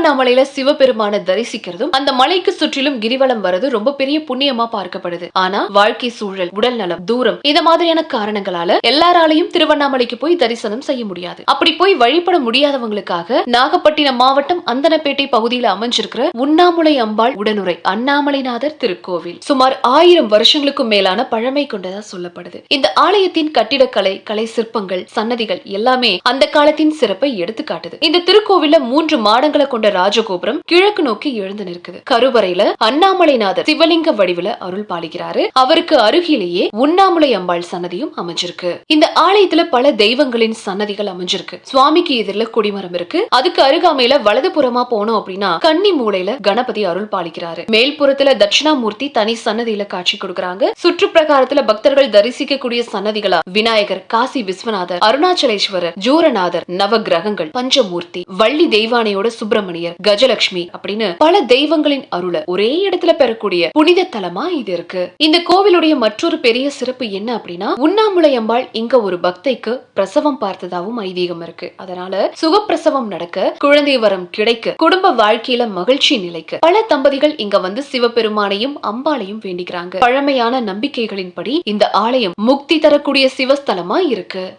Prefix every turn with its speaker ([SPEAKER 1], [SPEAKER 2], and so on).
[SPEAKER 1] திருவண்ணாமலையில சிவபெருமான தரிசிக்கிறதும் அந்த மலைக்கு சுற்றிலும் கிரிவலம் வரது ரொம்ப பெரிய புண்ணியமா பார்க்கப்படுது. ஆனா வாழ்க்கை சூழல், உடல் நலம், தூரம் இந்த மாதிரியான காரணங்களால எல்லாராலையும் திருவண்ணாமலைக்கு போய் தரிசனம் செய்ய முடியாது. அப்படி போய் வழிபட முடியாதவங்களுக்காக நாகப்பட்டினம் மாவட்டம் அந்தனப்பேட்டை பகுதியில் அமைஞ்சிருக்கிற உண்ணாமுலை அம்பாள் உடனுரை அண்ணாமலைநாதர் திருக்கோவில் சுமார் 1000 வருஷங்களுக்கும் மேலான பழமை கொண்டதா சொல்லப்படுது. இந்த ஆலயத்தின் கட்டிடக்கலை, கலை சிற்பங்கள், சன்னதிகள் எல்லாமே அந்த காலத்தின் சிறப்பை எடுத்து காட்டுது. இந்த திருக்கோவில்ல 3 மாடங்களை கொண்ட ராஜகோபுரம் கிழக்கு நோக்கி எழுந்து நிற்குது. கருவறையில அண்ணாமலைநாதர் சிவலிங்க வடிவில அருள் பாலிக்கிறாரு. அவருக்கு அருகிலேயே உண்ணாமுலை அம்பாள் சன்னதியும் அமைஞ்சிருக்கு. இந்த ஆலயத்துல பல தெய்வங்களின் சன்னதிகள் அமைஞ்சிருக்கு. சுவாமிக்கு எதிரில கொடிமரம் இருக்கு. அதுக்கு அருகாமையில வலதுபுறமா போனோம் அப்படின்னா கன்னி மூலையில கணபதி அருள் பாலிக்கிறாரு. மேல்புறத்துல தட்சிணாமூர்த்தி தனி சன்னதியில காட்சி கொடுக்கறாங்க. சுற்று பிரகாரத்துல பக்தர்கள் தரிசிக்கக்கூடிய சன்னதிகளா விநாயகர், காசி விஸ்வநாதர், அருணாச்சலேஸ்வரர், ஜூரநாதர், நவகிரகங்கள், பஞ்சமூர்த்தி, வள்ளி தெய்வானையோட சுப்பிரமணியர், கஜலட்சுமி அப்படின்னு பல தெய்வங்களின் அருள ஒரே இடத்துல பெறக்கூடிய புனித தலமா இது இருக்கு. இந்த கோவிலுடைய மற்றொரு பெரிய சிறப்பு என்ன அப்படின்னா உண்ணாமுலை அம்பாள் இங்க ஒரு பக்தைக்கு பிரசவம் பார்த்ததாவும் ஐதீகம் இருக்கு. அதனால சுகப்பிரசவம் நடக்க, குழந்தை வரம் கிடைக்க, குடும்ப வாழ்க்கையில மகிழ்ச்சி நிலைக்க பல தம்பதிகள் இங்க வந்து சிவபெருமானையும் அம்பாளையும் வேண்டிக்கிறாங்க. பழமையான நம்பிக்கைகளின்படி இந்த ஆலயம் முக்தி தரக்கூடிய சிவஸ்தலமா இருக்கு.